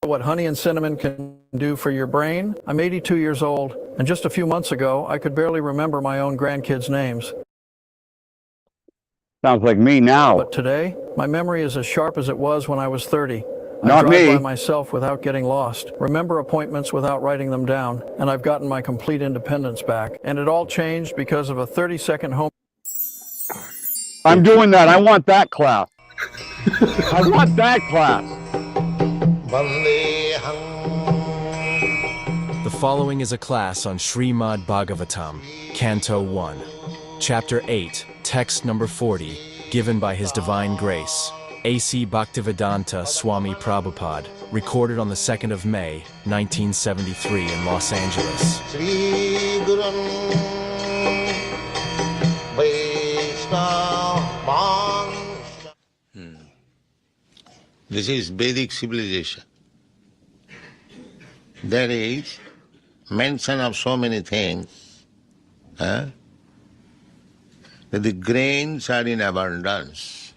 What honey and cinnamon can do for your brain? I'm 82 years old, and just a few months ago, I could barely remember my own grandkids' names. Sounds like me now. But today, my memory is as sharp as it was when I was 30. I Not drive me. by myself without getting lost, remember appointments without writing them down, and I've gotten my complete independence back. And it all changed because of a 30-second home. I'm doing that. I want that class. I want that class. The following is a class on Srimad Bhagavatam, Canto 1, Chapter 8, Text number 40, given by His Divine Grace, A.C. Bhaktivedanta Swami Prabhupada, recorded on the 2nd of May, 1973 in Los Angeles. This is Vedic civilization. There is mention of so many things, that the grains are in abundance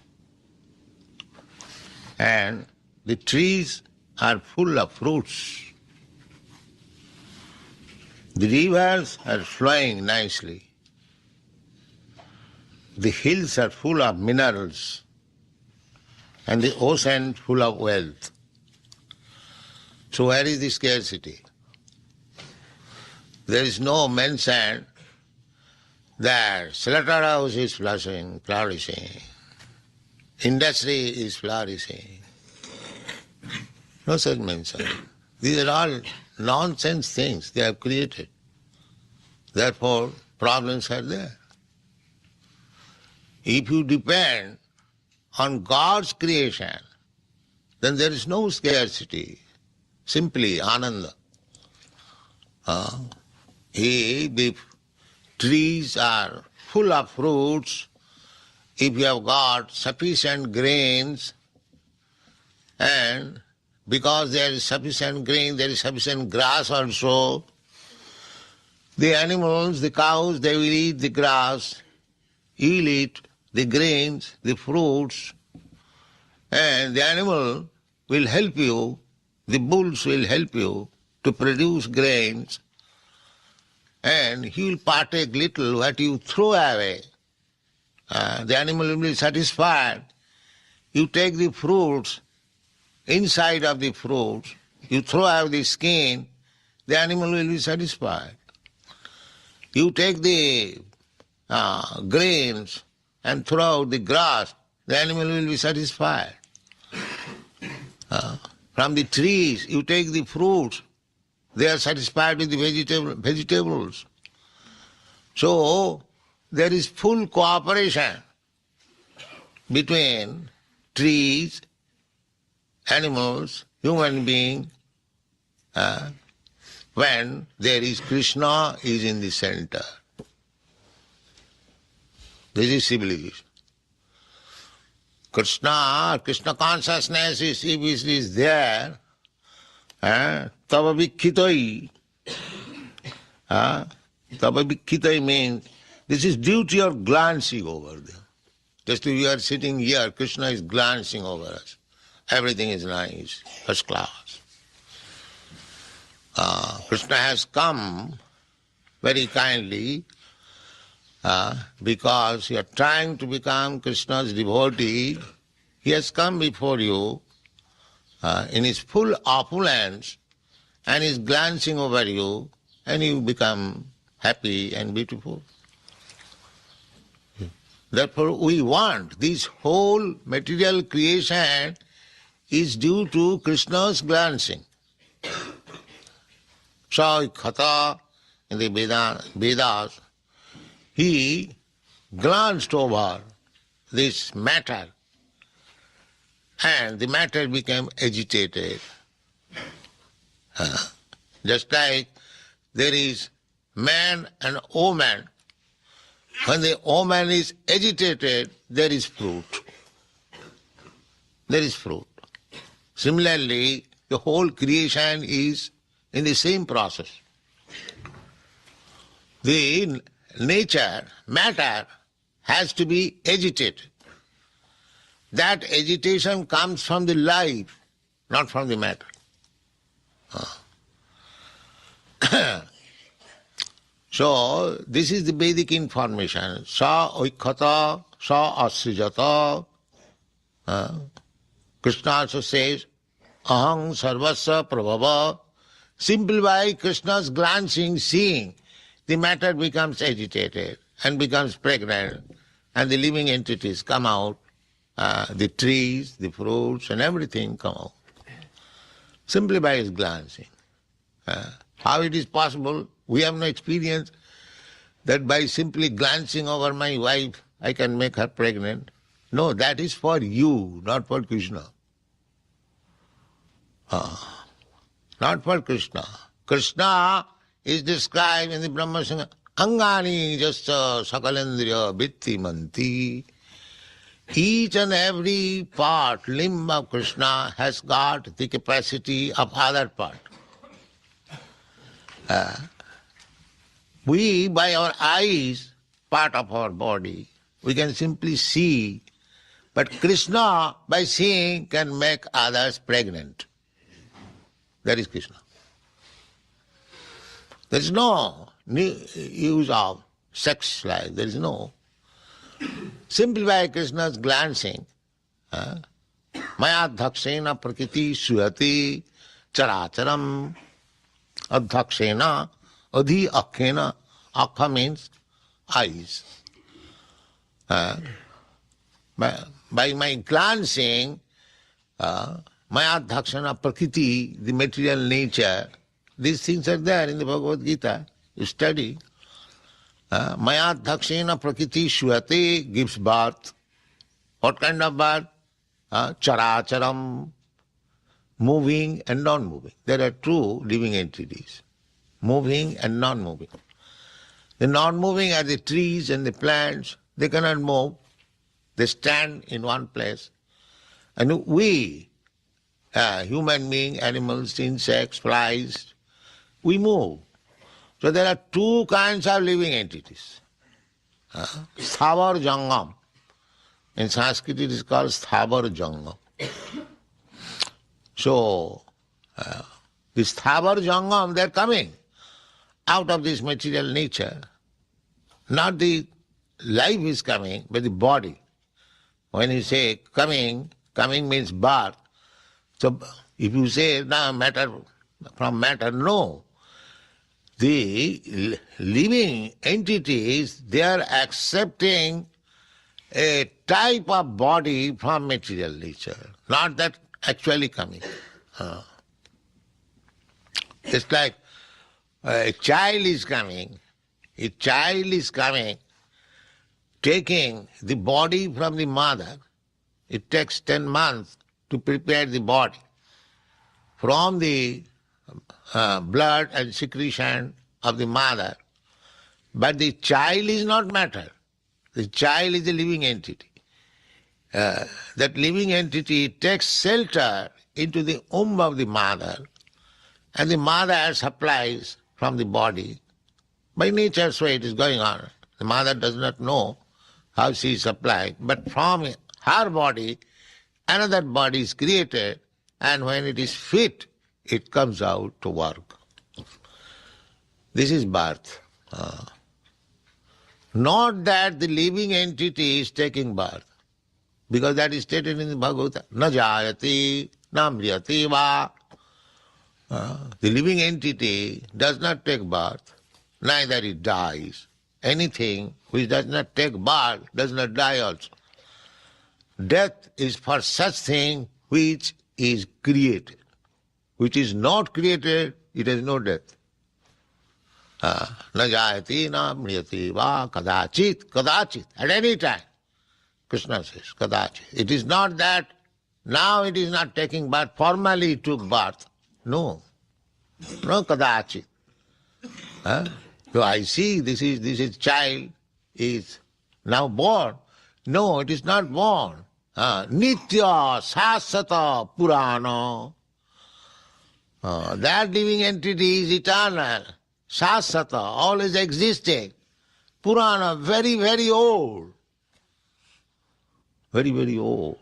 and the trees are full of fruits. The rivers are flowing nicely. The hills are full of minerals and the ocean full of wealth. So where is the scarcity? There is no mention that slaughterhouse is flourishing, industry is flourishing. No such mention. These are all nonsense things they have created. Therefore, problems are there. If you depend on God's creation, then there is no scarcity, simply ananda. If the trees are full of fruits, if you have got sufficient grains, and because there is sufficient grain, there is sufficient grass also, the animals, the cows, they will eat the grass, you'll eat the grains, the fruits, and the animal will help you, the bulls will help you to produce grains, and he will partake little what you throw away. The animal will be satisfied. You take the fruits, inside of the fruits, you throw out the skin, the animal will be satisfied. You take the grains and throw out the grass, the animal will be satisfied. From the trees, you take the fruits, they are satisfied with the vegetables. So, there is full cooperation between trees, animals, human beings, when there is Krishna is in the center. This is civilization. Krishna consciousness is, if it is there, tava vikhitai. Tava vikhitai means this is due to your glancing over there. Just if you are sitting here, Krishna is glancing over us. Everything is nice, first class. Krishna has come very kindly because you are trying to become Krishna's devotee. He has come before you in his full opulence and is glancing over you, and you become happy and beautiful. Therefore we want this whole material creation is due to Krishna's glancing. So Khatha in the Vedas, he glanced over this matter and the matter became agitated. Just like there is man and woman. When the woman is agitated, there is fruit. There is fruit. Similarly, the whole creation is in the same process. The nature, matter, has to be agitated. That agitation comes from the life, not from the matter. So, this is the Vedic information. Sa oikhata, sa asrijata. Krishna also says, aham sarvasya prabhava. Simply by Krishna's glancing, seeing, the matter becomes agitated and becomes pregnant, and the living entities come out, the trees, the fruits, and everything come out. Simply by his glancing. How it is possible? We have no experience that by simply glancing over my wife, I can make her pregnant. No, that is for you, not for Krishna. Not for Krishna. Krishna is described in the Brahma Sangha, Angani jasa sakalendriya vitti manti. Each and every part, limb of Krishna has got the capacity of other part. We, by our eyes, part of our body, we can simply see, but Krishna, by seeing, can make others pregnant. That is Krishna. There is no use of sex life, there is no. Simply by Krishna's glancing, maya adhakshena prakriti suyati characharam adhakshena adhi akhena. Akha means eyes. By my glancing, maya adhakshena prakriti, the material nature, these things are there in the Bhagavad Gita. You study. Maya dhakshena prakriti shuyate, gives birth. What kind of birth? Characharam, moving and non-moving. There are two living entities, moving and non-moving. The non-moving are the trees and the plants. They cannot move. They stand in one place. And we, human beings, animals, insects, flies, we move. So there are two kinds of living entities. Sthavar Jangam. In Sanskrit it is called Sthavar Jangam. So, the Sthavar Jangam, they are coming out of this material nature. Not the life is coming, but the body. When you say coming, coming means birth. So if you say, no, matter from matter, no. The living entities, they are accepting a type of body from material nature, not that actually coming. It's like a child is coming, taking the body from the mother. It takes 10 months to prepare the body from the blood and secretion of the mother. But the child is not matter. The child is a living entity. That living entity takes shelter into the womb of the mother, and the mother supplies from the body. By nature, so it is going on. The mother does not know how she is supplied, but from her body, another body is created, and when it is fit, it comes out to work. This is birth. Not that the living entity is taking birth, because that is stated in the Bhagavatam. Na jayati, na mriyati va. The living entity does not take birth, neither it dies. Anything which does not take birth does not die also. Death is for such thing which is created. Which is not created, it has no death. Na jayati, na mriyati va, kadachit, kadachit, at any time. Krishna says, kadachit. It is not that now it is not taking birth, formally it took birth. No. No kadachit. So I see this is child is now born. No, it is not born. Nitya sasata purana. That living entity is eternal. Sasata, always existing. Purana, very, very old. Very, very old.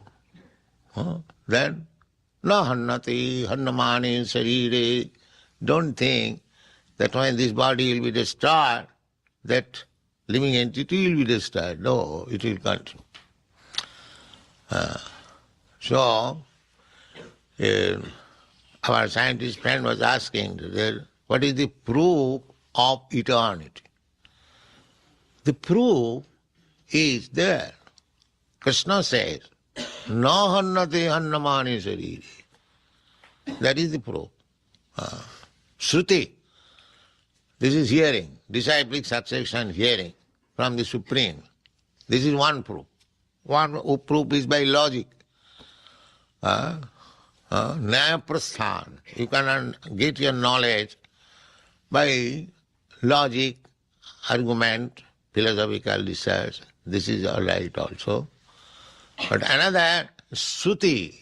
Then, na hannati hannamani sarire Don't think that when this body will be destroyed, that living entity will be destroyed. No, it will continue. So, our scientist friend was asking that what is the proof of eternity? The proof is there. Krishna says, "Na hannate hannamani sarire." That is the proof. Shruti, this is hearing, disciplic succession hearing from the Supreme. This is one proof. One proof is by logic. Nyaya prasthan. You can get your knowledge by logic, argument, philosophical research. This is all right also. But another, Shruti,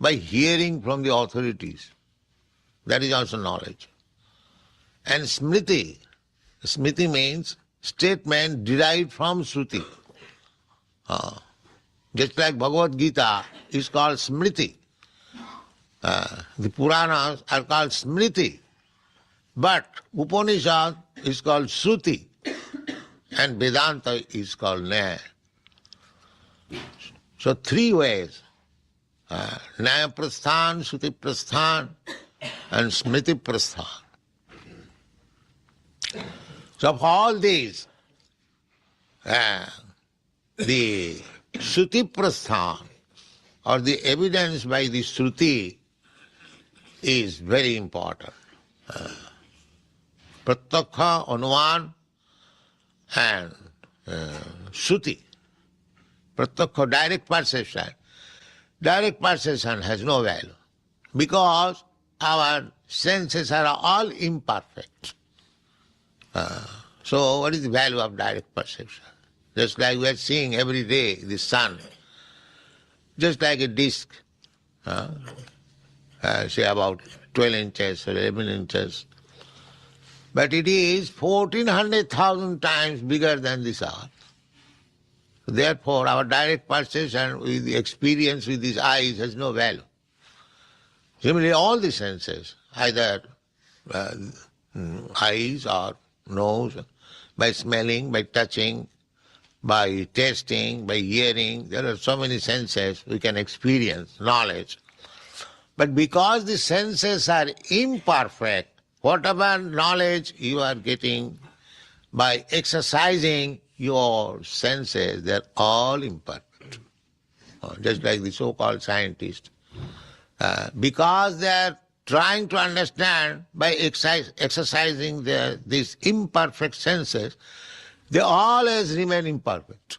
by hearing from the authorities. That is also knowledge. And Smriti. Smriti means statement derived from Shruti. Just like Bhagavad Gita is called Smriti. The Puranas are called Smriti. But Upanishad is called Shruti. And Vedanta is called Nyaya. So three ways. Nyaya prasthan, Shruti prasthan, and Smriti prasthan. So of all these, the Shruti prasthan, or the evidence by the Shruti, is very important. Pratyakha, Anuman, and Shruti. Pratyakha, direct perception. Direct perception has no value because our senses are all imperfect. So what is the value of direct perception? Just like we are seeing every day the sun, just like a disc, say about 12 inches or 11 inches. But it is 1400,000 times bigger than this earth. Therefore, our direct perception with the experience with these eyes has no value. Similarly, all the senses, either eyes or nose, by smelling, by touching, by tasting, by hearing, there are so many senses we can experience, knowledge. But because the senses are imperfect, whatever knowledge you are getting by exercising your senses, they are all imperfect. Just like the so-called scientists. Because they are trying to understand by exercising these imperfect senses, they always remain imperfect.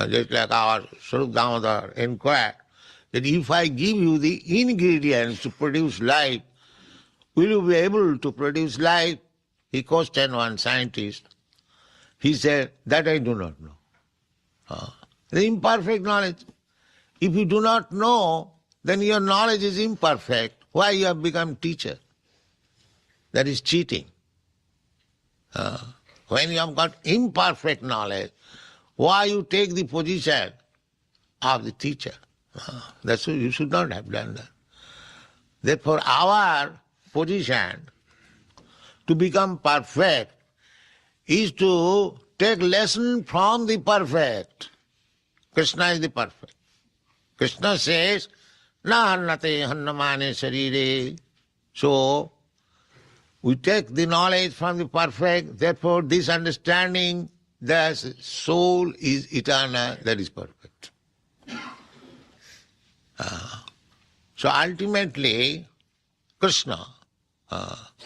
Just like our Swarup Damodar inquired, that if I give you the ingredients to produce life, will you be able to produce life? He questioned one scientist. He said, that I do not know. The imperfect knowledge. If you do not know, then your knowledge is imperfect. Why you have become teacher? That is cheating. When you have got imperfect knowledge, why you take the position of the teacher? That's why you should not have done that. Therefore, our position to become perfect is to take lesson from the perfect. Krishna is the perfect. Krishna says, na hannate hannamane sarire. So, we take the knowledge from the perfect, therefore this understanding that soul is eternal, that is perfect. So ultimately, Krishna,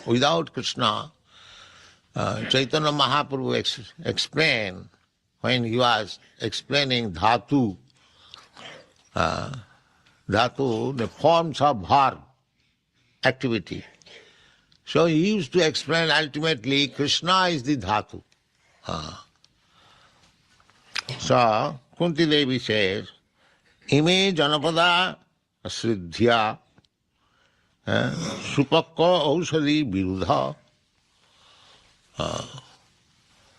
without Krishna, Chaitanya Mahaprabhu explained, when he was explaining dhatu, the forms of verb, activity. So he used to explain ultimately Krishna is the dhatu. So Kunti Devi says, Ime janapada sriddhya supakka aushadhi virudha.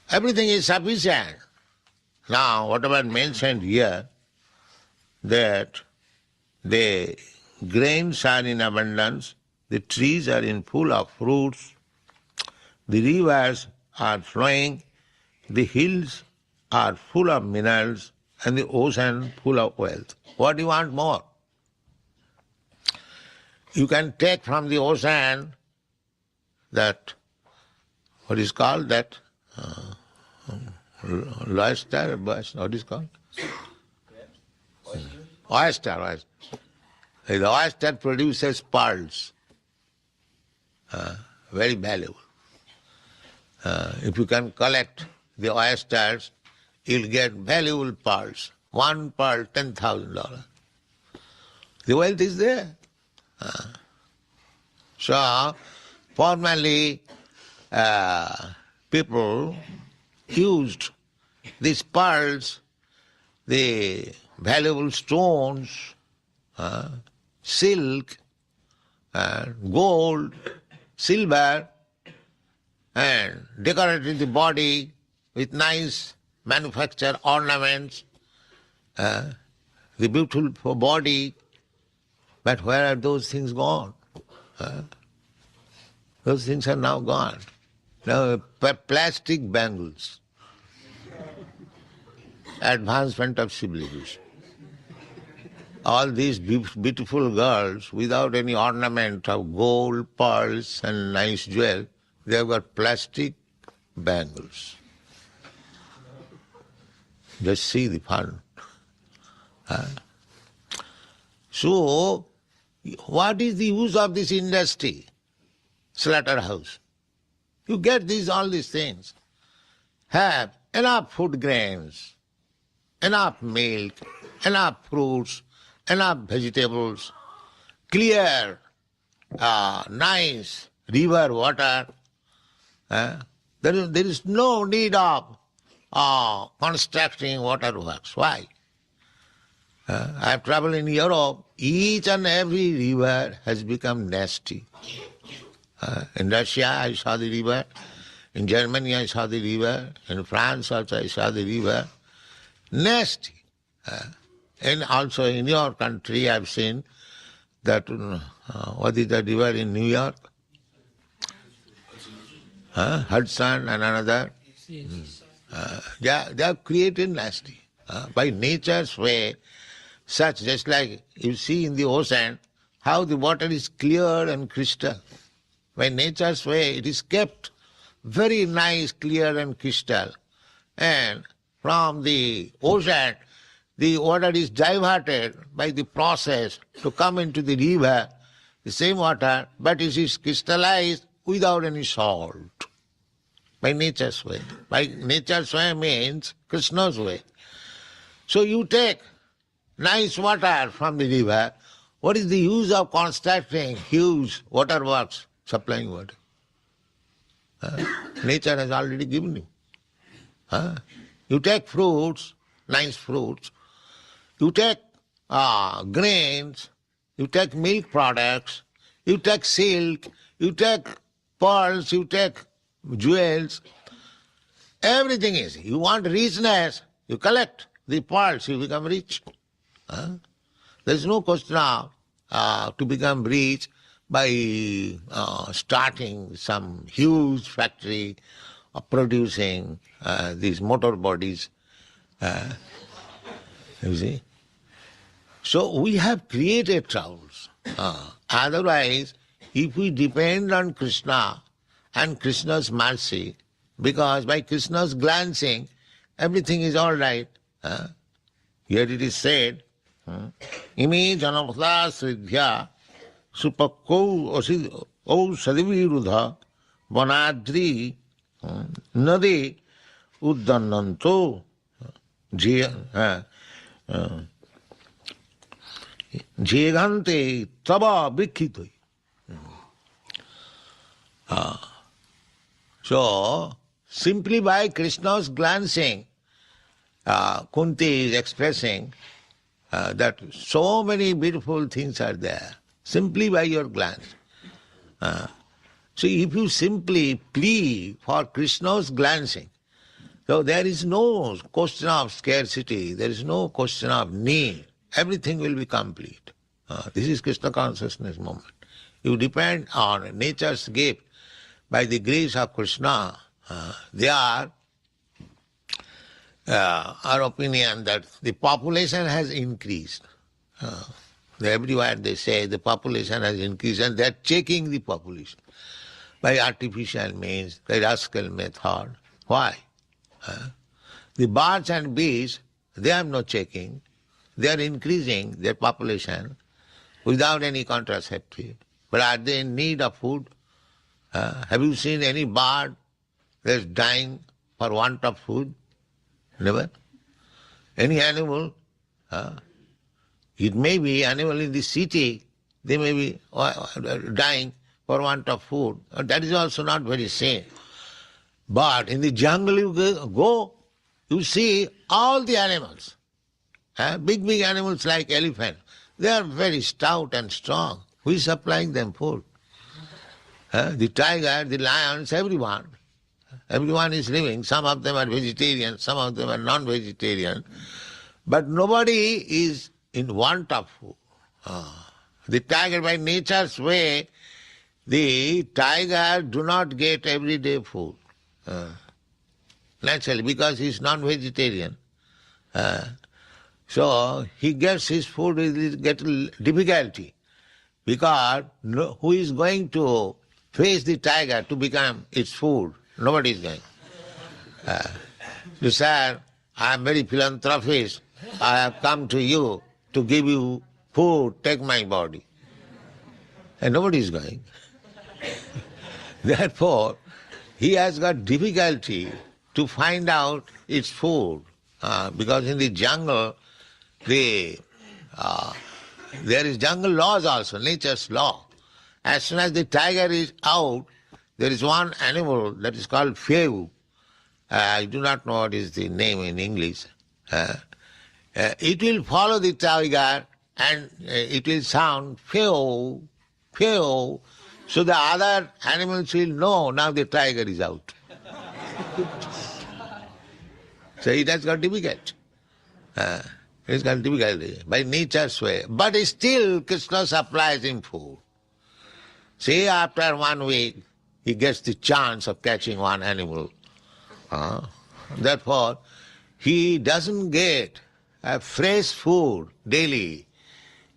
Everything is sufficient. Now, whatever mentioned here, that the grains are in abundance, the trees are in full of fruits, the rivers are flowing, the hills are full of minerals, and the ocean full of wealth. What do you want more? You can take from the ocean that, what is called that, oyster, what is called? Oyster. The oyster produces pearls, very valuable. If you can collect the oysters, you'll get valuable pearls. One pearl, $10,000. The wealth is there. So, formerly, people used these pearls, the valuable stones, silk, gold, silver, and decorated the body with nice manufactured ornaments, the beautiful body. But where are those things gone? Those things are now gone. Now plastic bangles, advancement of civilization. All these beautiful girls without any ornament of gold, pearls and nice jewels, they have got plastic bangles. Just see the fun. So, what is the use of this industry? Slaughterhouse. You get all these things. Have enough food grains, enough milk, enough fruits, enough vegetables, clear, nice river water. There is no need of constructing waterworks. Why? I have traveled in Europe. Each and every river has become nasty. In Russia, I saw the river. In Germany, I saw the river. In France also, I saw the river. Nasty. And also in your country, I have seen that, what is the river in New York? Hudson and another. They are created nasty. By nature's way, such just like you see in the ocean, how the water is clear and crystal. By nature's way, it is kept very nice, clear and crystal. And from the ocean, the water is diverted by the process to come into the river, the same water, but it is crystallized without any salt. By nature's way. By nature's way means Krishna's way. So you take nice water from the river. What is the use of constructing huge waterworks supplying water? Nature has already given you. You take fruits, nice fruits. You take grains. You take milk products. You take silk. You take pearls. You take jewels. Everything is. You want richness, you collect the pearls, you become rich. There is no question of to become rich by starting some huge factory of producing these motor bodies. You see? So we have created troubles. Otherwise, if we depend on Krishna and Krishna's mercy, because by Krishna's glancing, everything is all right. Here it is said, Imi janapata sridhya supakko sadivirudha vanadri nadi uddannanto jegante taba vikhitoi. So, simply by Krishna's glancing, Kunti is expressing that so many beautiful things are there, simply by your glance. So if you simply plead for Krishna's glancing, so there is no question of scarcity, there is no question of need, everything will be complete. This is Krishna consciousness moment. You depend on nature's gift. By the grace of Krishna, they are our opinion that the population has increased. Everywhere they say the population has increased, and they are checking the population by artificial means, by rascal method. Why? The birds and bees, they have no checking. They are increasing their population without any contraceptive. But are they in need of food? Have you seen any bird that is dying for want of food? Never. Any animal? It may be animal in the city, they may be dying for want of food. That is also not very safe. But in the jungle you go, you see all the animals. Big animals like elephant. They are very stout and strong. Who is supplying them food? The tiger, the lions, everyone. Everyone is living. Some of them are vegetarian, some of them are non-vegetarian. But nobody is in want of food. The tiger, by nature's way, the tiger do not get everyday food. Naturally, because he is non-vegetarian. So he gets his food with difficulty. Because who is going to face the tiger to become its food? Nobody is going. You say, I am very philanthropist. I have come to you to give you food, take my body. And nobody is going. Therefore, he has got difficulty to find out its food. Because in the jungle, there is jungle laws also, nature's law. As soon as the tiger is out, there is one animal that is called few. I do not know what is the name in English. It will follow the tiger and it will sound few, few. So the other animals will know now the tiger is out. So it has got difficult. It's got difficulty by nature's way. But still Krishna supplies him food. See, after 1 week, he gets the chance of catching one animal. Therefore, he doesn't get fresh food daily.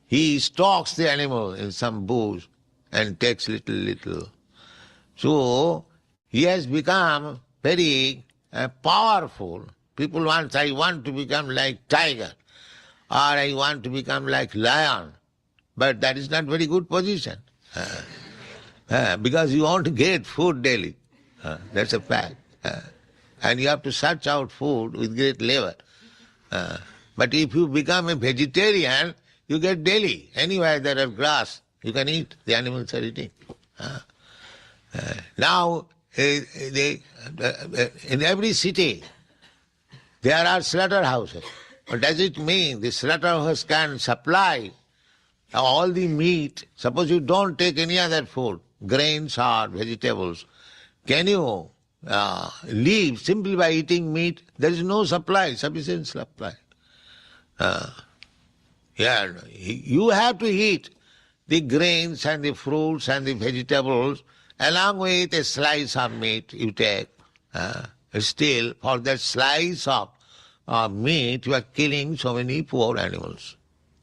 He stalks the animal in some bush and takes little. So, he has become very powerful. People want, I want to become like tiger, or I want to become like lion. But that is not very good position. Because you want to get food daily. That's a fact. And you have to search out food with great labor. But if you become a vegetarian, you get daily. Anywhere there are grass, you can eat. The animals are eating. Now, in every city, there are slaughterhouses. But does it mean the slaughterhouse can supply all the meat? Suppose you don't take any other food, grains or vegetables, can you live simply by eating meat? There is no supply, sufficient supply. You have to eat the grains and the fruits and the vegetables along with a slice of meat you take. Still, for that slice of meat, you are killing so many poor animals.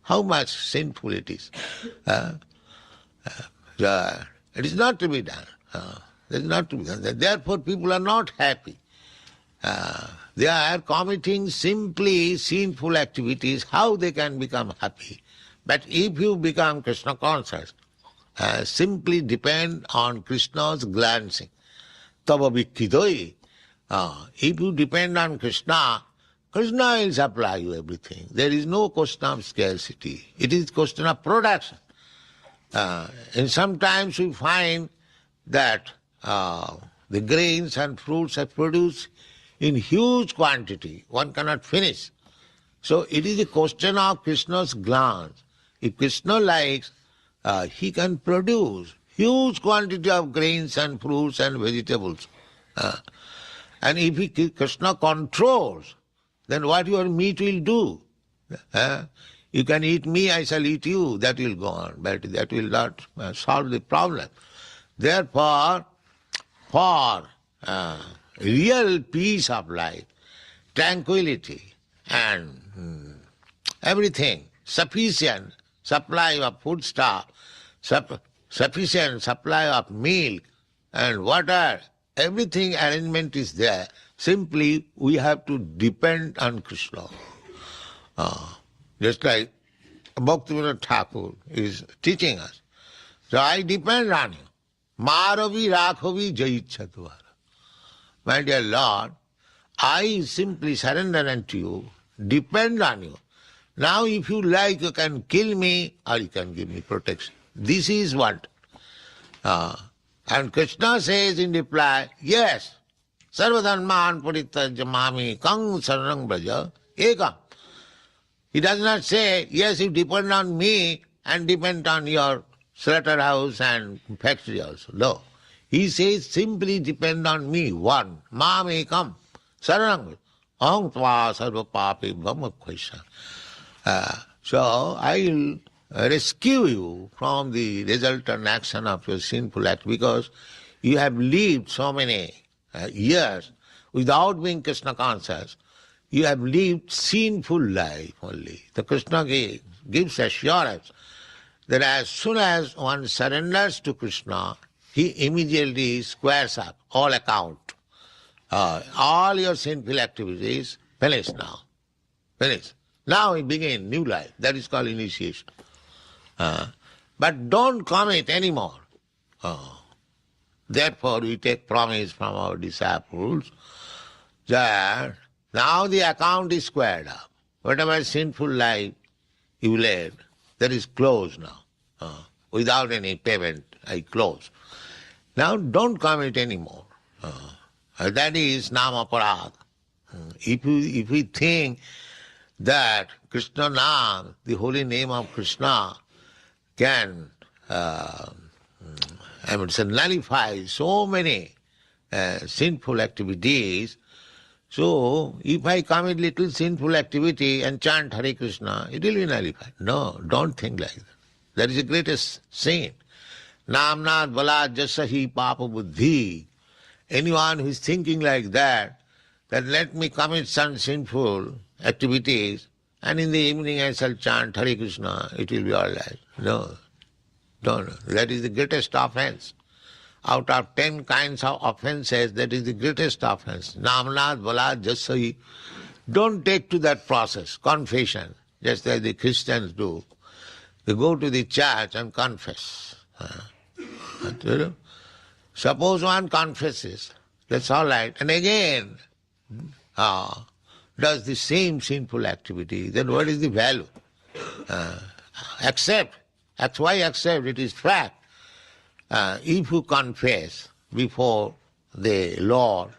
How much sinful it is. It is not to be done. It is not to be done. Therefore, people are not happy. They are committing simply sinful activities. How they can become happy? But if you become Krishna conscious, simply depend on Krishna's glancing. Tava vikkidoi. If you depend on Krishna, Krishna will supply you everything. There is no question of scarcity. It is question of production. And sometimes we find that the grains and fruits are produced in huge quantity. One cannot finish. So it is a question of Krishna's glance. If Krishna likes, he can produce huge quantity of grains and fruits and vegetables. And if Krishna controls, then what your meat will do? You can eat me, I shall eat you. That will go on, but that will not solve the problem. Therefore, for real peace of life, tranquility, and everything, sufficient supply of foodstuff, sufficient supply of milk and water, everything arrangement is there. Simply we have to depend on Krishna. Just like Bhaktivinoda Thakur is teaching us. So I depend on you. Maravi Rakhavi Jaichhatvar. My dear Lord, I simply surrender unto you, depend on you. Now if you like, you can kill me or you can give me protection. This is what. And Krishna says in reply, yes, Sarvadharman Parityajya Mami Kang Saranang Braja Ekam. He does not say, yes, you depend on me and depend on your slaughterhouse and factory also. No. He says, simply depend on me, one. Mam ekam, saranang, aham tva sarva papi brahma kvaisha. So I will rescue you from the resultant action of your sinful act, because you have lived so many years without being Krishna conscious. You have lived sinful life only. The Krishna gives assurance that as soon as one surrenders to Krishna, he immediately squares up all account. All your sinful activities finished now. Finished. Now we begin new life. That is called initiation. But don't commit anymore. Therefore we take promise from our disciples that now the account is squared up. Whatever sinful life you led, that is closed now. Without any payment, I close. Now don't commit anymore. That is nama parad. If we think that Krishna Nam, the holy name of Krishna, can nullify so many sinful activities, so if I commit little sinful activity and chant Hare Krishna, it will be nullified. No, don't think like that. That is the greatest sin. Namnad balad jasahi papa buddhi. Anyone who is thinking like that let me commit some sinful activities and in the evening I shall chant Hare Krishna, it will be all right. No, don't. That is the greatest offense. Out of 10 kinds of offenses, that is the greatest offense. Namnad balad jasahi. Don't take to that process, confession, just as the Christians do. They go to the church and confess. Suppose one confesses, that's all right, and again does the same sinful activity, then what is the value? Accept. That's why accept, it is fact. If you confess before the Lord,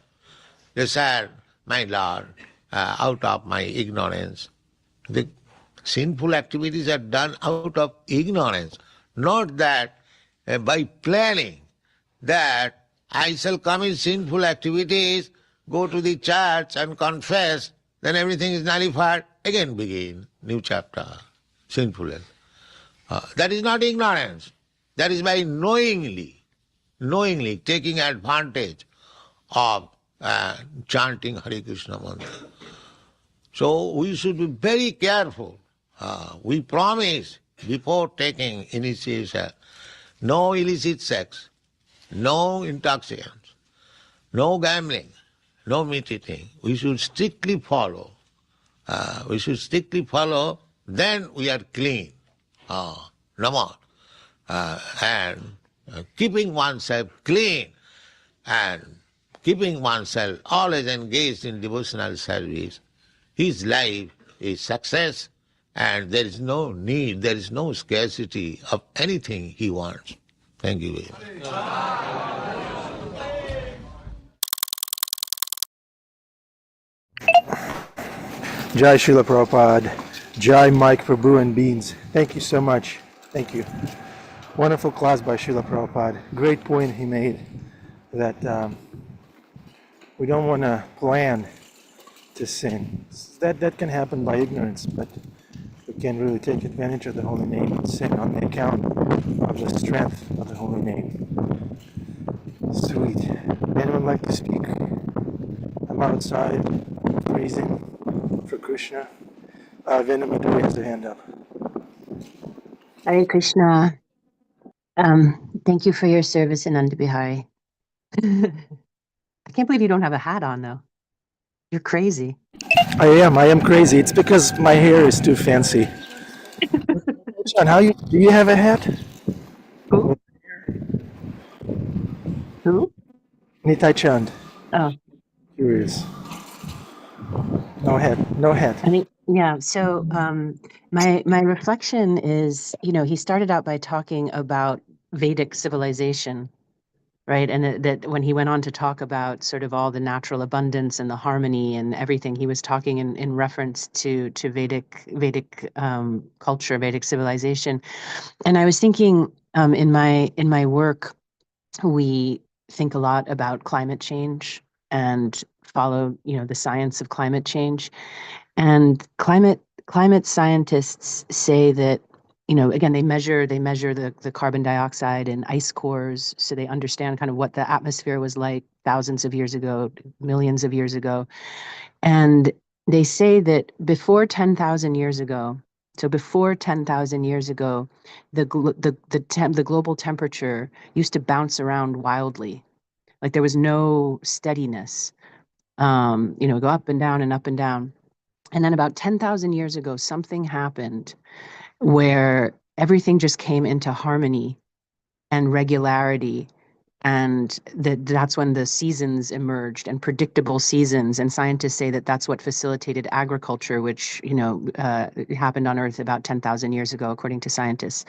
they said, my Lord, out of my ignorance, the sinful activities are done out of ignorance, not that by planning that I shall commit sinful activities, go to the church and confess, then everything is nullified, again begin, new chapter, sinfulness. That is not ignorance. That is by knowingly taking advantage of chanting Hare Krishna mantra. So we should be very careful. We promise before taking initiation, no illicit sex, no intoxicants, no gambling, no meat eating. We should strictly follow. Then we are clean. No more. And keeping oneself clean and keeping oneself always engaged in devotional service, his life is success and there is no need, there is no scarcity of anything he wants. Thank you very much. Jai Srila Prabhupada, Jai Mike Prabhu and Beans. Thank you so much. Thank you. Wonderful class by Srila Prabhupada. Great point he made that we don't want to plan to sin. That can happen by ignorance, but the we can really take advantage of the holy name and sing on the account of the strength of the holy name. Sweet. Anyone like to speak? I'm outside, freezing for Krishna. Venamaduri has a hand up. Hare Krishna. Thank you for your service in Bihari. I can't believe you don't have a hat on, though. You're crazy. I am crazy. It's because my hair is too fancy. John, do you have a hat? Who? Who? Nitai Chand. Oh, Curious. No hat. No hat. I think, yeah. So my reflection is, he started out by talking about Vedic civilization, right? And that when he went on to talk about sort of all the natural abundance and the harmony and everything, he was talking in reference to Vedic culture, Vedic civilization. And I was thinking, in my work, we think a lot about climate change and follow, the science of climate change. And climate scientists say that, again, they measure the carbon dioxide in ice cores, so they understand kind of what the atmosphere was like thousands of years ago, millions of years ago. And they say that before 10,000 years ago, so before 10,000 years ago, the global temperature used to bounce around wildly. Like there was no steadiness. Go up and down and up and down. And then about 10,000 years ago, something happened where everything just came into harmony and regularity. And that's when the seasons emerged, and predictable seasons. And scientists say that that's what facilitated agriculture, which, happened on Earth about 10,000 years ago, according to scientists.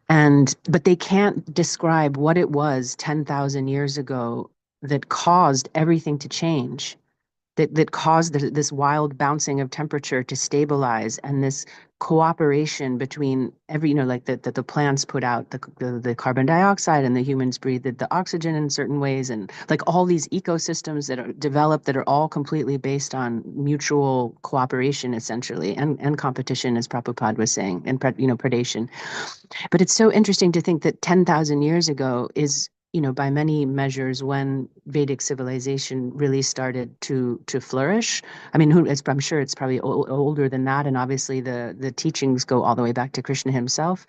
But they can't describe what it was 10,000 years ago that caused everything to change. That caused this wild bouncing of temperature to stabilize, and this cooperation between like that the plants put out the carbon dioxide and the humans breathe the oxygen in certain ways, and like all these ecosystems that are developed that are all completely based on mutual cooperation, essentially, and competition, as Prabhupada was saying, and predation. But it's so interesting to think that 10,000 years ago is, by many measures, when Vedic civilization really started to flourish. I mean, I'm sure it's probably older than that, and obviously the teachings go all the way back to Krishna himself.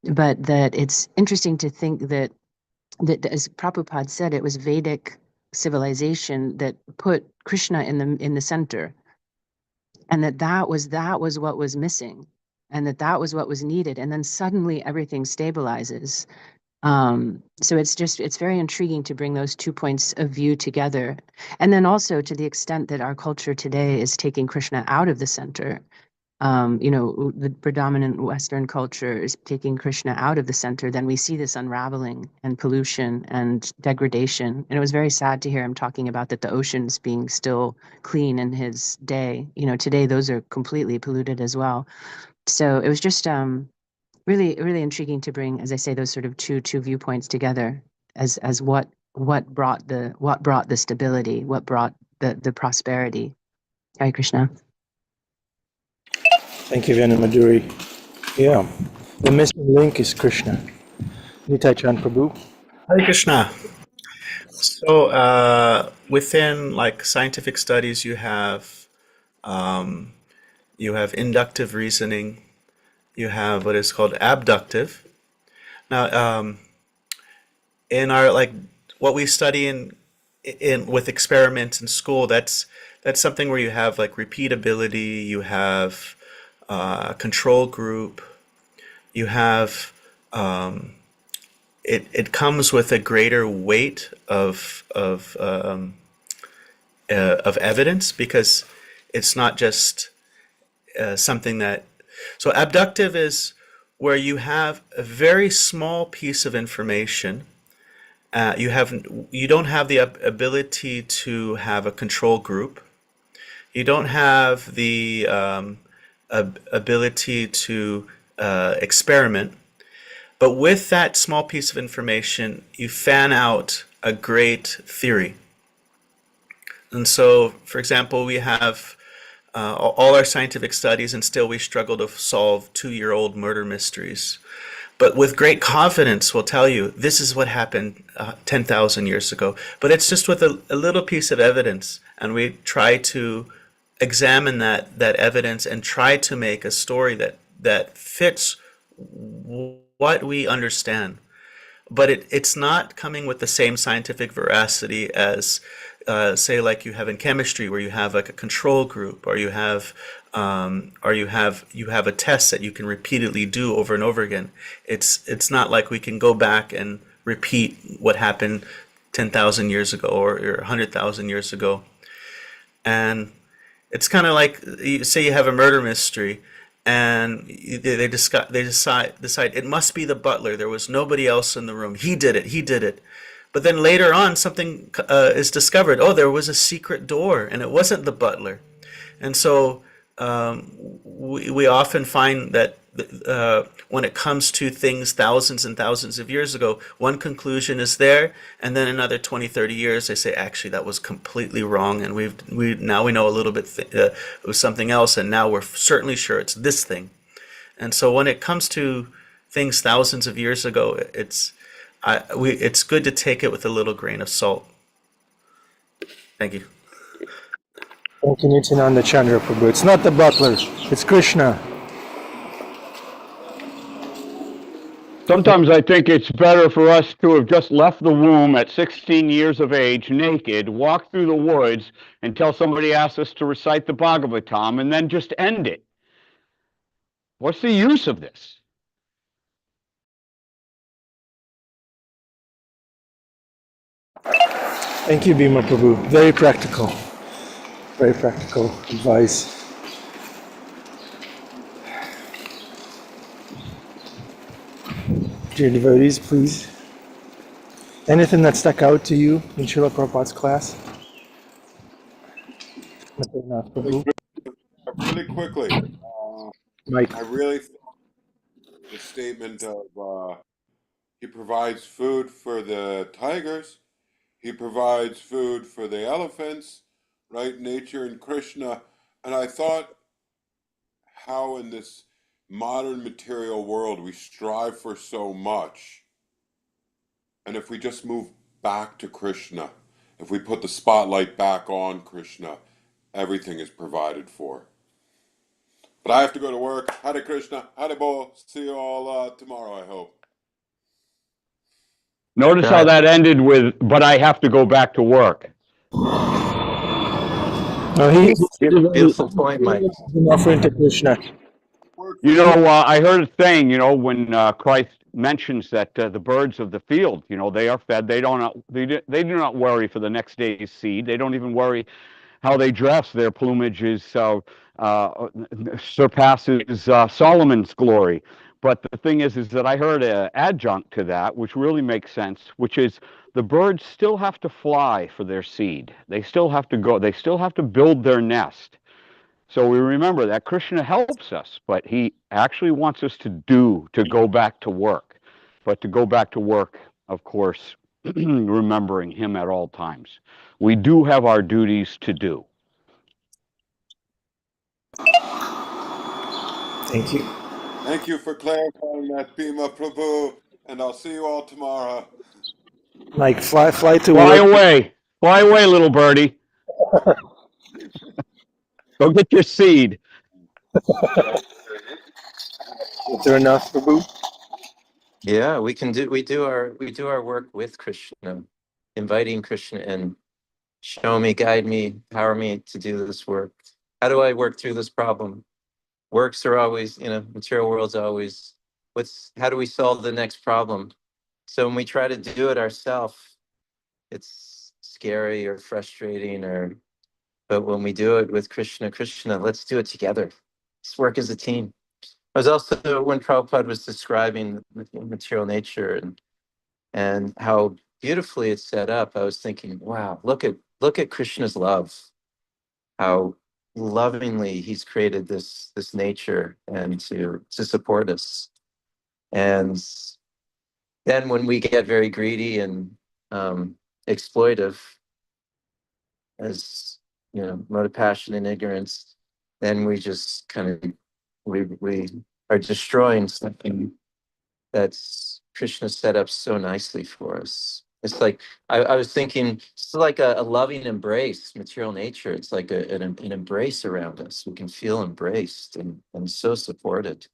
But that it's interesting to think that as Prabhupada said, it was Vedic civilization that put Krishna in the center, and that was what was missing, and that was what was needed, and then suddenly everything stabilizes. So it's very intriguing to bring those 2 points of view together. And then also, to the extent that our culture today is taking Krishna out of the center, the predominant Western culture is taking Krishna out of the center, then we see this unraveling and pollution and degradation. And it was very sad to hear him talking about that the oceans being still clean in his day. Today those are completely polluted as well. So it was just really, really intriguing to bring, as I say, those sort of two viewpoints together as what brought the stability, what brought the prosperity. Hare Krishna. Thank you, Venamaduri. Yeah. The missing link is Krishna. Nitai Chand Prabhu. Hare Krishna. So within like scientific studies, you have inductive reasoning. You have what is called abductive. Now, in our what we study in with experiments in school, that's something where you have like repeatability. You have control group. You have it comes with a greater weight of evidence, because it's not just something that. So abductive is where you have a very small piece of information. You don't have the ability to have a control group. You don't have the ability to experiment. But with that small piece of information, you fan out a great theory. And so, for example, we have all our scientific studies, and still we struggle to solve 2-year-old murder mysteries. But with great confidence, we'll tell you this is what happened 10,000 years ago. But it's just with a little piece of evidence, and we try to examine that evidence and try to make a story that fits what we understand. But it's not coming with the same scientific veracity as, say, like you have in chemistry, where you have like a control group, or you have a test that you can repeatedly do over and over again. It's not like we can go back and repeat what happened 10,000 years ago or 100,000 years ago. And it's kind of like, say you have a murder mystery, and they decide it must be the butler. There was nobody else in the room. He did it. But then later on, something is discovered. Oh, there was a secret door, and it wasn't the butler. And so we often find that when it comes to things thousands and thousands of years ago, one conclusion is there, and then another 20, 30 years, they say, actually, that was completely wrong, and now we know a little bit it was something else, and now we're certainly sure it's this thing. And so when it comes to things thousands of years ago, it's good to take it with a little grain of salt. Thank you. Thank you, Nityananda Chandra Prabhu. It's not the butler, it's Krishna. Sometimes I think it's better for us to have just left the womb at 16 years of age, naked, walk through the woods until somebody asks us to recite the Bhagavatam, and then just end it. What's the use of this? Thank you, Bhima Prabhu. Very practical advice. Dear devotees, please. Anything that stuck out to you in Srila Prabhupada's class? Really quickly, Mike. I really thought the statement of he provides food for the tigers, he provides food for the elephants, right? Nature and Krishna. And I thought how in this modern material world we strive for so much. And if we just move back to Krishna, if we put the spotlight back on Krishna, everything is provided for. But I have to go to work. Hare Krishna, Hare Bol. See you all tomorrow, I hope. Notice how that ended with, but I have to go back to work. No, Beautiful point, Mike. offering to Krishna. You know, I heard a saying, you know, when Christ mentions that the birds of the field, you know, they are fed. They do not worry for the next day's seed. They don't even worry how they dress. Their plumage is surpasses Solomon's glory. But the thing is that I heard an adjunct to that, which really makes sense, which is the birds still have to fly for their seed. They still have to go. They still have to build their nest. So we remember that Krishna helps us, but he actually wants us to go back to work. But to go back to work, of course, remembering him at all times. We do have our duties to do. Thank you. Thank you for clarifying that, Bhima Prabhu, and I'll see you all tomorrow. Mike, fly to Fly work. away, little birdie. Go get your seed. Is there enough, Prabhu? Yeah, we do our work with Krishna, inviting Krishna in. Show me, guide me, empower me to do this work. How do I work through this problem? Works are always, material world's always, how do we solve the next problem? So when we try to do it ourselves, it's scary or frustrating, but when we do it with Krishna, let's do it together. Let's work as a team. I was also, when Prabhupada was describing material nature and how beautifully it's set up, I was thinking, wow, look at Krishna's love, how lovingly he's created this nature and to support us. And then when we get very greedy and exploitive, as mode of passion and ignorance, then we just kind of we are destroying something that's Krishna set up so nicely for us. It's like I was thinking, it's like a loving embrace, material nature. It's like an embrace around us. We can feel embraced and so supported.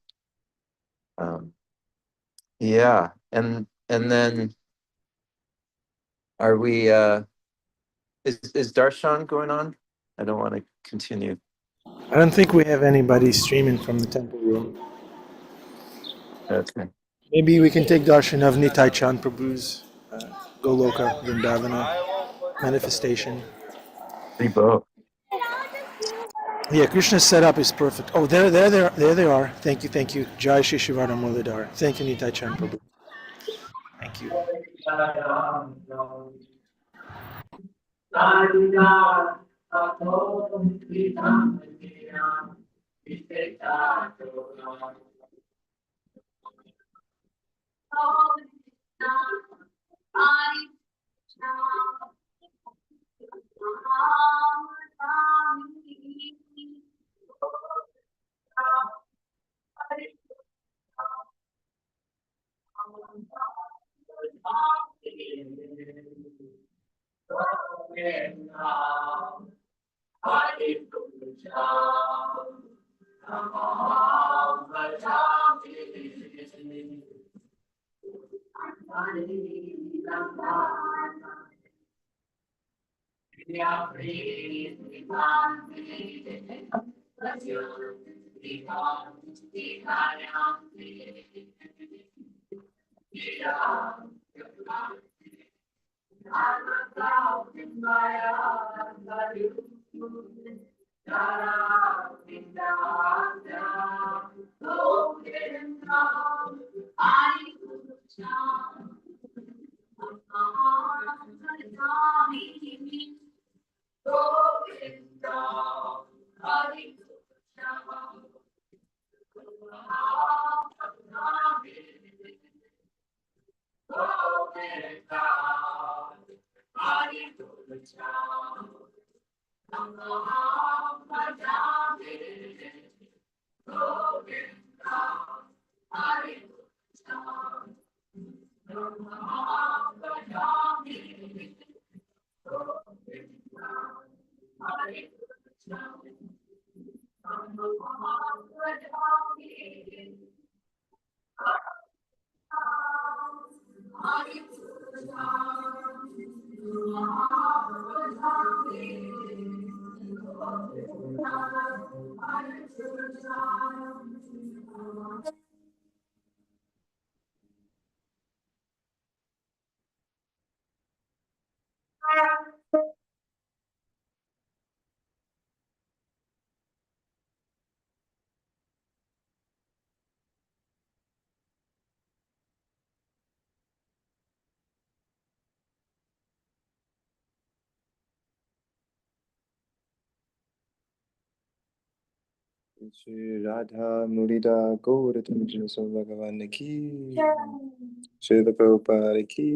Um, yeah, and then are we? Is Darshan going on? I don't want to continue. I don't think we have anybody streaming from the temple room. Okay. Maybe we can take darshan of Nitai Chand Prabhu's Goloka Vrindavana manifestation. Both. Yeah, Krishna's setup is perfect. Oh, there they are. Thank you. Jai Shri Shivardhan Muladhar. Thank you, Nitai Chand Prabhu. Thank you. Shri Radha Murida Gauratunja So Bhagavan Ki Srila Prabhupada Ki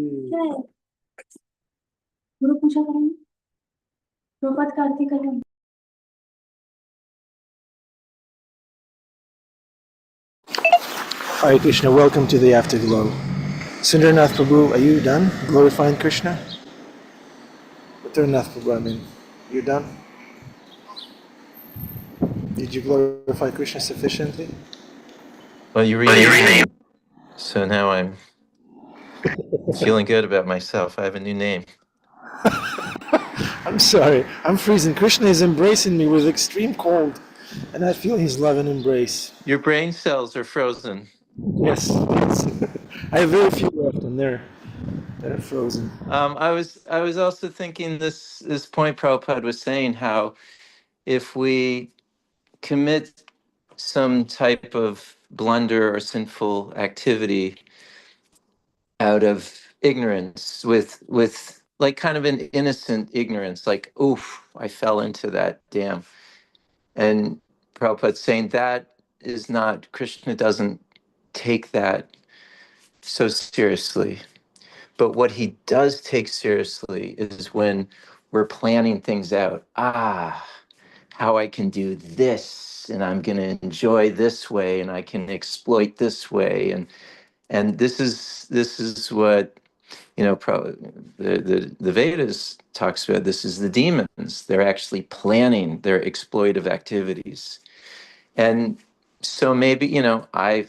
गुरु पूजा करेंगे प्रभात का आरती करेंगे Hare Krishna, welcome to the Afterglow. Sundarnath Prabhu, are you done glorifying Krishna? Sundarnath Prabhu, I mean, you done? Did you glorify Krishna sufficiently? Well, you renamed me, so now I'm feeling good about myself. I have a new name. I'm sorry, I'm freezing. Krishna is embracing me with extreme cold, and I feel his love and embrace. Your brain cells are frozen. Yes. I have very few left, and they're frozen. I was also thinking this point Prabhupada was saying, how if we commit some type of blunder or sinful activity out of ignorance, with like kind of an innocent ignorance, like, oof, I fell into that, damn. And Prabhupada's saying that is not, Krishna doesn't take that so seriously. But what he does take seriously is when we're planning things out. how I can do this, and I'm going to enjoy this way, and I can exploit this way, and this is what the Vedas talks about. This is the demons. They're actually planning their exploitive activities, and so maybe I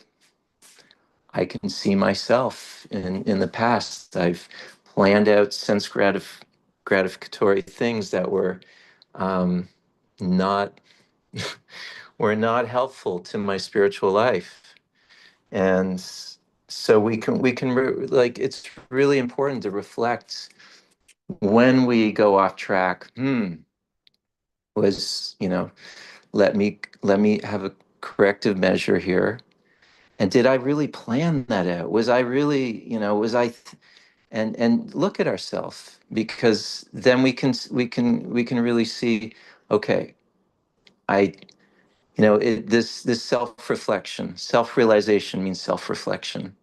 can see myself in the past. I've planned out sense gratificatory things that were not were not helpful to my spiritual life, and so like it's really important to reflect when we go off track. Was let me have a corrective measure here, and did I really plan that out? Was I really was I and look at ourselves, because then we can really see, okay, I this self-reflection, self-realization means self-reflection.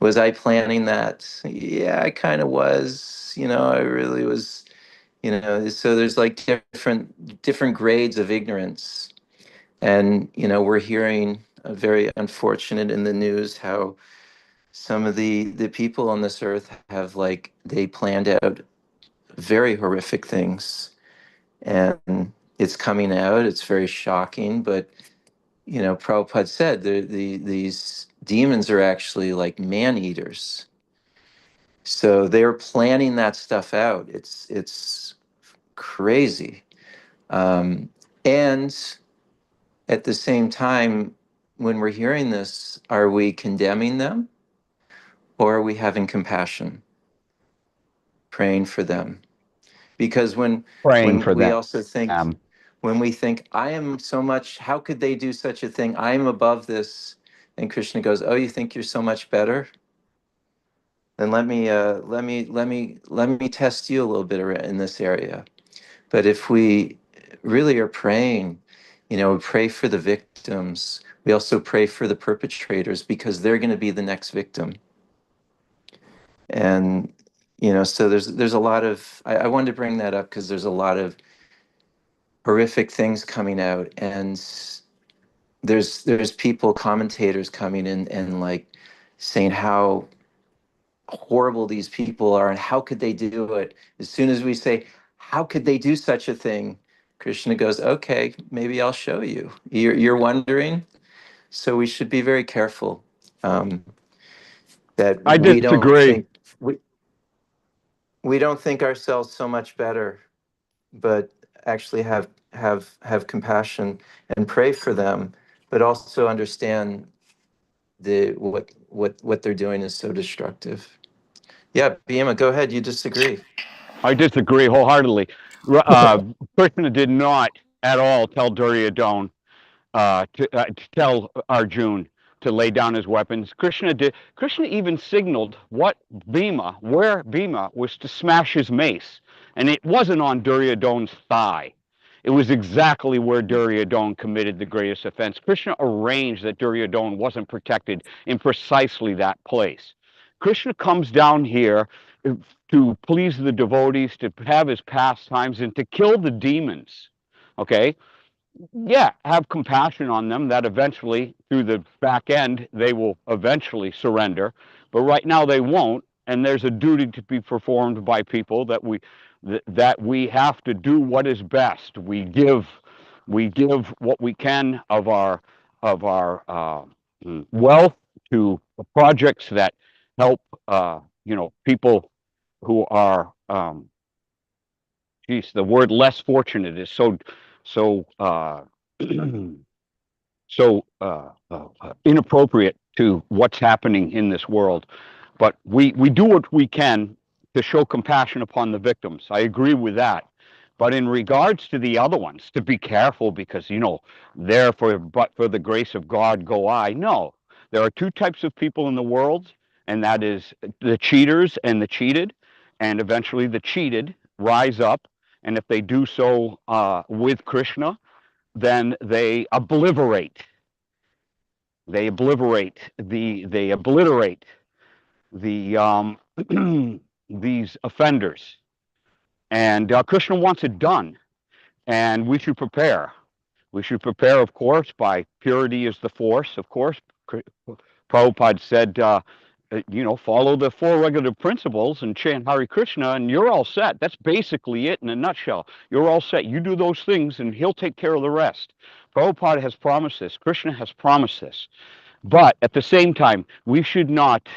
Was I planning that? Yeah, I kind of was. I really was. So there's like different grades of ignorance, and we're hearing very unfortunate in the news how some of the people on this earth have, like, they planned out very horrific things, and it's coming out. It's very shocking, but Prabhupada said these demons are actually like man eaters. So they're planning that stuff out. It's crazy. And at the same time, when we're hearing this, are we condemning them, or are we having compassion, praying for them? Because Praying when for we them. also think, when we think, I am so much, how could they do such a thing? I am above this. And Krishna goes, oh, you think you're so much better? Then let me test you a little bit in this area. But if we really are praying, we pray for the victims. We also pray for the perpetrators, because they're going to be the next victim. And so there's a lot of, I wanted to bring that up because there's a lot of horrific things coming out, and there's people, commentators coming in and like saying how horrible these people are and how could they do it. As soon as we say, how could they do such a thing, Krishna goes, okay, maybe I'll show you. You're wondering. So we should be very careful, that I disagree. we don't think ourselves so much better, but actually have compassion and pray for them, but also understand what they're doing is so destructive. Yeah, Bhima, go ahead. You disagree. I disagree wholeheartedly. Krishna did not at all tell Duryodhana to tell Arjun to lay down his weapons. Krishna did. Krishna even signaled where Bhima was to smash his mace, and it wasn't on Duryodhana's thigh. It was exactly where Duryodhana committed the greatest offense. Krishna arranged that Duryodhana wasn't protected in precisely that place. Krishna comes down here to please the devotees, to have his pastimes, and to kill the demons. Okay? Yeah, have compassion on them, that eventually, through the back end, they will eventually surrender. But right now they won't, and there's a duty to be performed by people that we have to do what is best. We give what we can of our wealth to projects that help people who are the word less fortunate is so so inappropriate to what's happening in this world. But we do what we can to show compassion upon the victims. I agree with that. But in regards to the other ones, to be careful, because therefore, but for the grace of God go I. No, there are two types of people in the world, and that is the cheaters and the cheated, and eventually the cheated rise up, and if they do so with Krishna, then they obliterate the these offenders, and Krishna wants it done. And we should prepare. We should prepare, of course, by purity is the force, of course. Prabhupada said, follow the four regulative principles and chant Hare Krishna, and you're all set. That's basically it in a nutshell. You're all set. You do those things, and he'll take care of the rest. Prabhupada has promised this. Krishna has promised this. But at the same time, we should not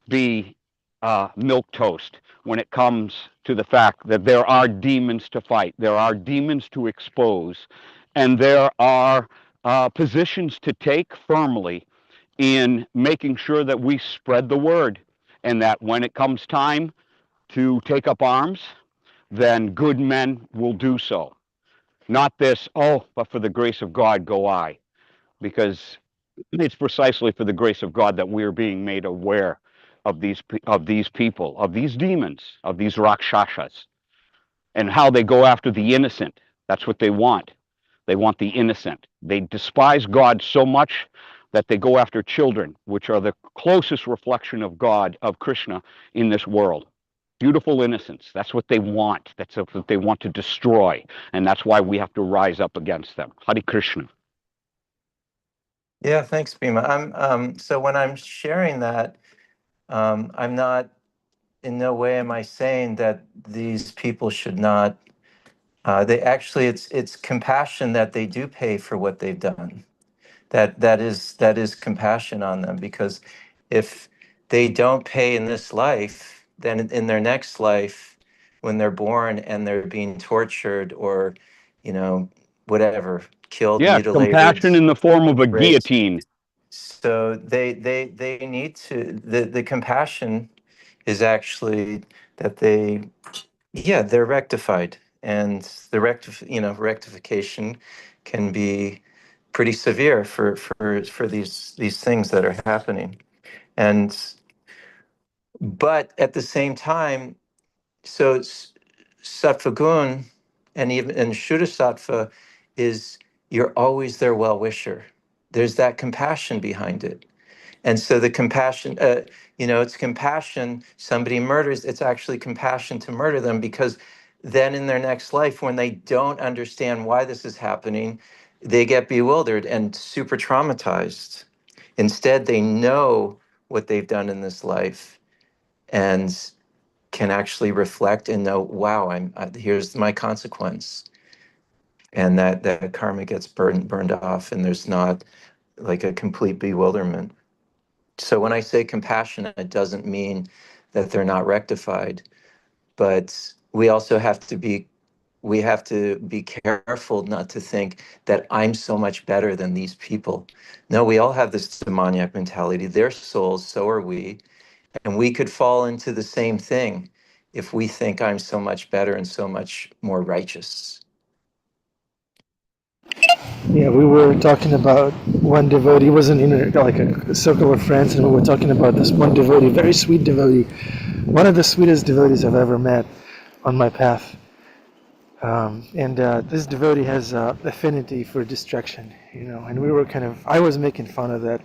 be milquetoast when it comes to the fact that there are demons to fight, there are demons to expose, and there are positions to take firmly in making sure that we spread the word, and that when it comes time to take up arms, then good men will do so. Not this, oh, but for the grace of God go I, because it's precisely for the grace of God that we're being made aware of these people, of these demons, of these rakshasas, and how they go after the innocent. That's what they want. They want the innocent. They despise God so much that they go after children, which are the closest reflection of God, of Krishna, in this world. Beautiful innocence. That's what they want. That's what they want to destroy. And that's why we have to rise up against them. Hare Krishna. Yeah, thanks, Bhima. So when I'm sharing that, I'm not, in no way am I saying that these people should not. They actually, it's compassion that they do pay for what they've done. That is compassion on them, because if they don't pay in this life, then in their next life, when they're born and they're being tortured or, whatever, killed, Yes, mutilated, compassion in the form of a raped. guillotine. So they need to, the compassion is actually that they're rectified, and the rectification can be pretty severe for these things that are happening. And but at the same time, so sattva gun and shuddha sattva is, you're always their well wisher. There's that compassion behind it. And so the compassion, it's compassion. Somebody murders, it's actually compassion to murder them, because then in their next life, when they don't understand why this is happening, they get bewildered and super traumatized. Instead, they know what they've done in this life and can actually reflect and know, wow, here's my consequence. And that karma gets burned off, and there's not like a complete bewilderment. So when I say compassionate, it doesn't mean that they're not rectified, but we have to be careful not to think that I'm so much better than these people. No, we all have this demoniac mentality. Their souls, so are we, and we could fall into the same thing if we think I'm so much better and so much more righteous. Yeah, we were talking about one devotee. He was in like a circle of friends, and we were talking about this one devotee, very sweet devotee, one of the sweetest devotees I've ever met on my path. And this devotee has affinity for distraction, and we were I was making fun of that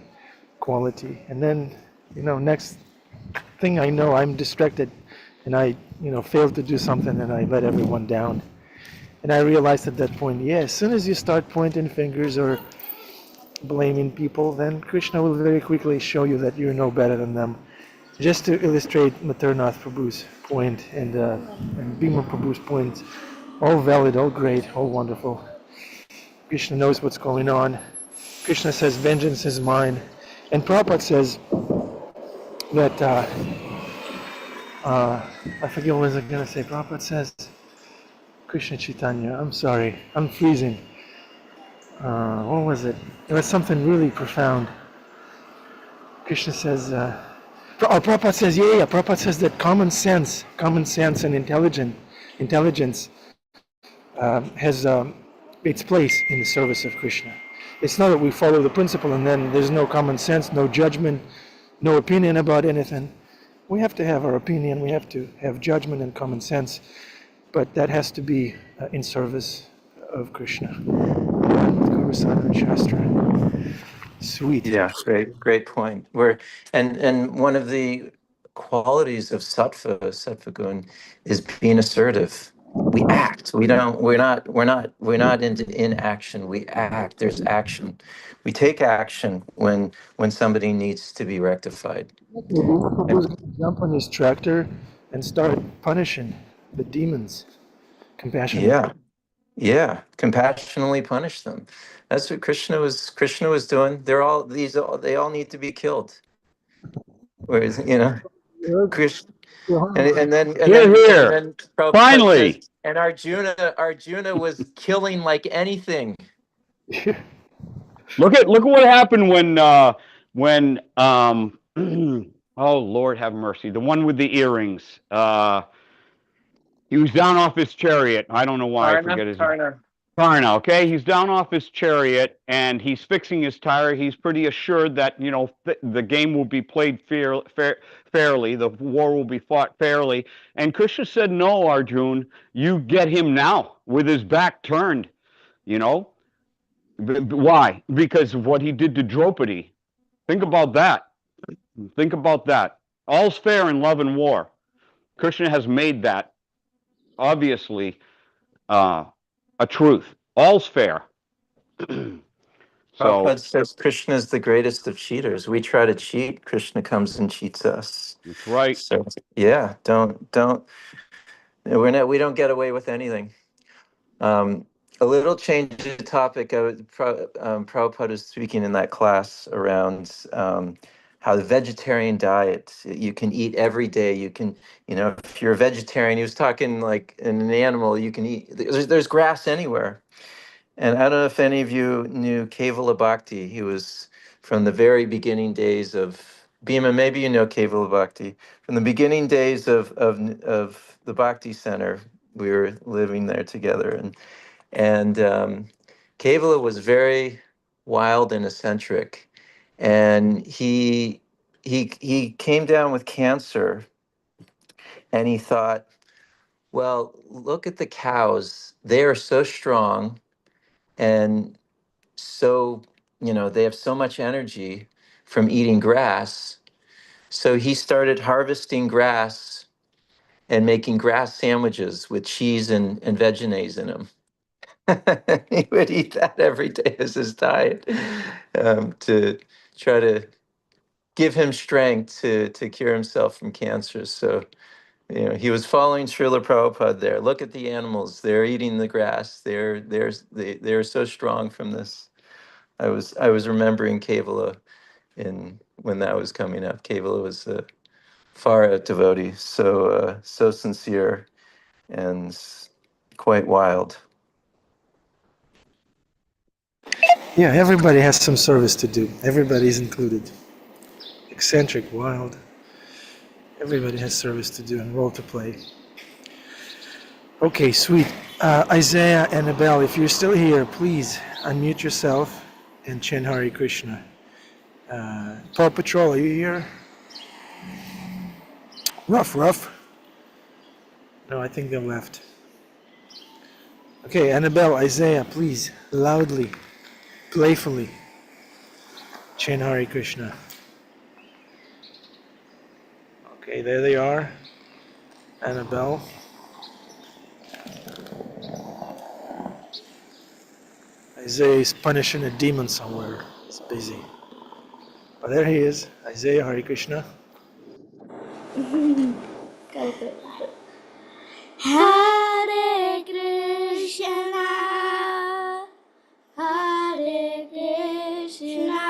quality. And then, next thing I know, I'm distracted, and I, failed to do something, and I let everyone down. And I realized at that point, yeah, as soon as you start pointing fingers or blaming people, then Krishna will very quickly show you that you're no better than them. Just to illustrate Maternath Prabhu's point and Bhima Prabhu's point, all valid, all great, all wonderful. Krishna knows what's going on. Krishna says, vengeance is mine. And Prabhupada says that, I forget what was I going to say. Prabhupada says, Krishna Chaitanya, I'm sorry, I'm freezing. What was it? It was something really profound. Krishna says, Prabhupada says, Prabhupada says that common sense and intelligence has its place in the service of Krishna. It's not that we follow the principle and then there's no common sense, no judgment, no opinion about anything. We have to have our opinion, we have to have judgment and common sense, but that has to be in service of Krishna. Guru Sadhana Shastra. Sweet. Yeah, great point. And one of the qualities of sattva gun, is being assertive. We act. We don't. We're not into inaction. We act. There's action. We take action when somebody needs to be rectified. And Prabhu's gonna jump on his tractor and start punishing the demons compassionately. yeah, yeah, compassionately punish them. That's what Krishna was doing. They all need to be killed. Whereas, Krishna, Here, and here. then Prabhupada says, Finally. and Arjuna was killing like anything. Look at what happened when oh Lord have mercy, the one with the earrings. He was down off his chariot. I don't know why I forget his name. Karna, okay? He's down off his chariot and he's fixing his tire. He's pretty assured that, the game will be played fairly, the war will be fought fairly. And Krishna said, "No, Arjun, you get him now with his back turned, you know? Why? Because of what he did to Draupadi. Think about that. Think about that. All's fair in love and war. Krishna has made that obviously a truth. All's fair." So Prabhupada says Krishna is the greatest of cheaters. We try to cheat, Krishna comes and cheats us. that's right. So yeah, we don't get away with anything. A little change of topic. Prabhupada was speaking in that class around how the vegetarian diet, you can eat every day. You can, if you're a vegetarian, he was talking like an animal, you can eat. There's grass anywhere. And I don't know if any of you knew Kevala Bhakti. He was from the very beginning days of Bhima. Maybe you know Kevala Bhakti. From the beginning days of the Bhakti Center, we were living there together, and Kevala was very wild and eccentric, and he came down with cancer, and he thought, well, look at the cows. They are so strong, and so they have so much energy from eating grass. So he started harvesting grass and making grass sandwiches with cheese and veggies in them. He would eat that every day as his diet, to try to give him strength to cure himself from cancer. So, he was following Srila Prabhupada there. Look at the animals; they're eating the grass. They're so strong from this. I was remembering Kevala when that was coming up. Kevala was a far out devotee, so sincere and quite wild. Yeah, everybody has some service to do. Everybody's included. Eccentric, wild. Everybody has service to do and role to play. Okay, sweet. Isaiah, Annabelle, if you're still here, please unmute yourself and chant Hare Krishna. Paw Patrol, are you here? Rough. No, I think they left. Okay, Annabelle, Isaiah, please, loudly, playfully, chant Hare Krishna. Okay, there they are. Annabelle. Isaiah is punishing a demon somewhere. He's busy. But there he is. Isaiah, Hare Krishna. Hare Krishna, Hare Krishna,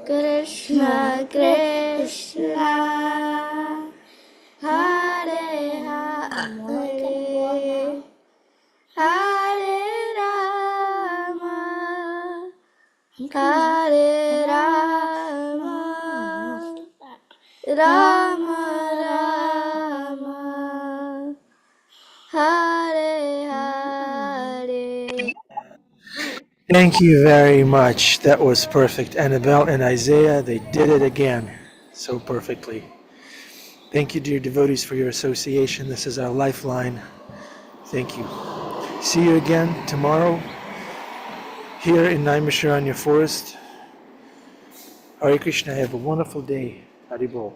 Krishna Krishna, Hare Hare, Hare Rama, Hare Rama, Rama Rama, Hare Hare. Thank you very much. That was perfect. Annabelle and Isaiah, they did it again so perfectly. Thank you, dear devotees, for your association. This is our lifeline. Thank you. See you again tomorrow here in Naimisharanya Forest. Hare Krishna. Have a wonderful day. Haribol.